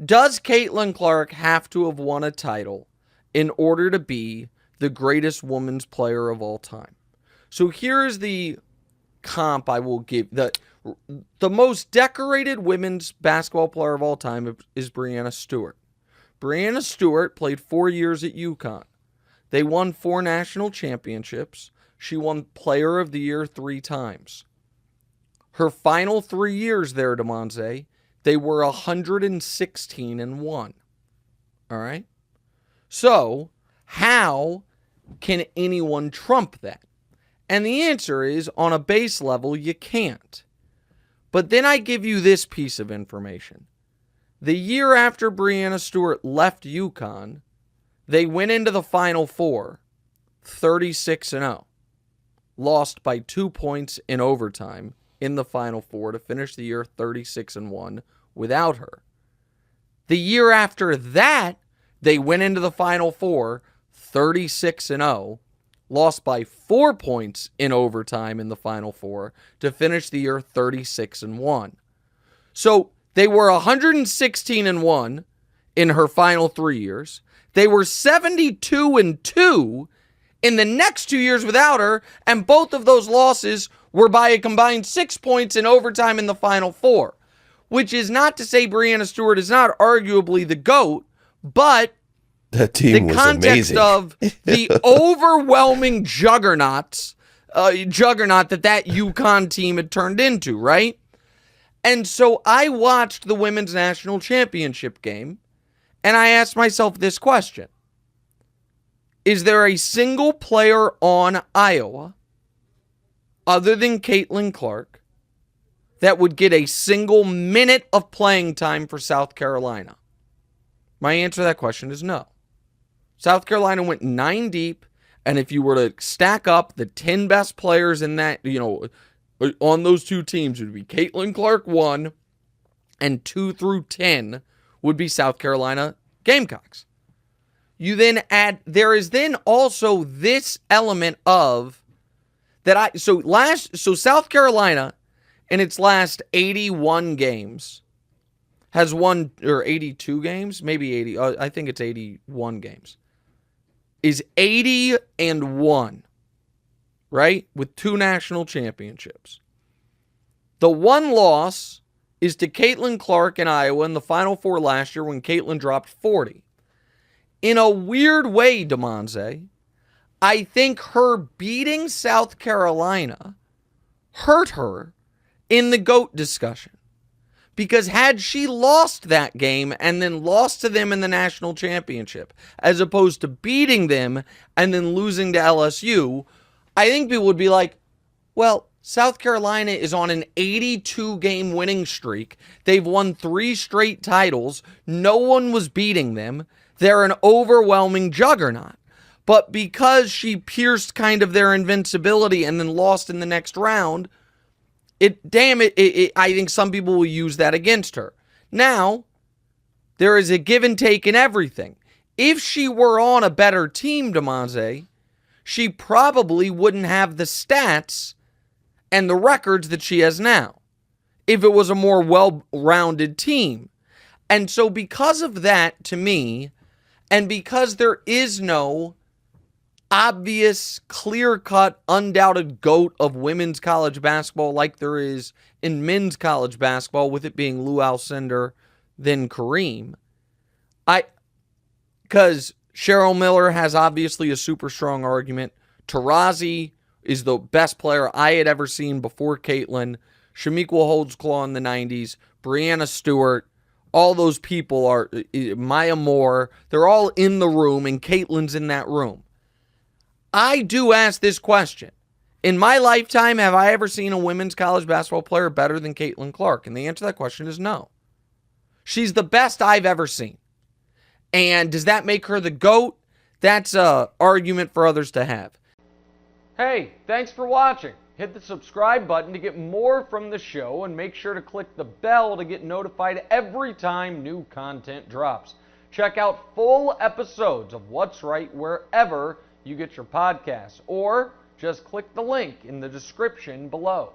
Does Caitlin Clark have to have won a title in order to be the greatest women's player of all time? So here's the comp I will give. The most decorated women's basketball player of all time is Breanna Stewart. Breanna Stewart played 4 years at UConn. They won 4 national championships. She won Player of the Year 3 times. Her final 3 years there, DeMonze, they were 116-1. All right? So, how can anyone trump that? And the answer is, on a base level, you can't. But then I give you this piece of information. The year after Breanna Stewart left UConn, they went into the Final Four 36-0. Lost by 2 points in overtime in the Final Four to finish the year 36-1 without her. The year after that, they went into the Final Four 36-0. Lost by 4 points in overtime in the Final Four to finish the year 36-1. So they were 116-1 in her final 3 years. They were 72-2 in the next 2 years without her, and both of those losses were by a combined 6 points in overtime in the Final Four. Which is not to say Breanna Stewart is not arguably the GOAT, but that team was amazing. Of the overwhelming juggernaut that UConn team had turned into, right? And so I watched the women's national championship game, and I asked myself this question. Is there a single player on Iowa, other than Caitlin Clark, that would get a single minute of playing time for South Carolina? My answer to that question is no. South Carolina went 9 deep, and if you were to stack up the 10 best players in that, on those two teams, it would be Caitlin Clark 1, and 2 through 10 would be South Carolina Gamecocks. You then add, there is then also this element of that so South Carolina in its last 81 games has won, or 82 games, maybe 80, I think it's 81 games, is 80-1, right? With 2 national championships. The one loss is to Caitlin Clark in Iowa in the Final Four last year when Caitlin dropped 40. In a weird way, DeMonze, I think her beating South Carolina hurt her in the GOAT discussion. Because had she lost that game and then lost to them in the national championship, as opposed to beating them and then losing to LSU, I think people would be like, well, South Carolina is on an 82-game winning streak. They've won 3 straight titles. No one was beating them. They're an overwhelming juggernaut. But because she pierced kind of their invincibility and then lost in the next round, I think some people will use that against her. Now, there is a give and take in everything. If she were on a better team, DeMonze, she probably wouldn't have the stats and the records that she has now, if it was a more well-rounded team. And so because of that, to me, and because there is no obvious, clear-cut, undoubted GOAT of women's college basketball like there is in men's college basketball, with it being Lou Alcindor, then Kareem. Because Cheryl Miller has obviously a super strong argument. Taurasi is the best player I had ever seen before Caitlin. Shamiqua Holdsclaw in the 90s. Breanna Stewart. All those people are, Maya Moore, they're all in the room, and Caitlin's in that room. I do ask this question. In my lifetime, have I ever seen a women's college basketball player better than Caitlin Clark? And the answer to that question is no. She's the best I've ever seen. And does that make her the GOAT? That's an argument for others to have. Hey, thanks for watching. Hit the subscribe button to get more from the show, and make sure to click the bell to get notified every time new content drops. Check out full episodes of What's Right wherever you get your podcasts, or just click the link in the description below.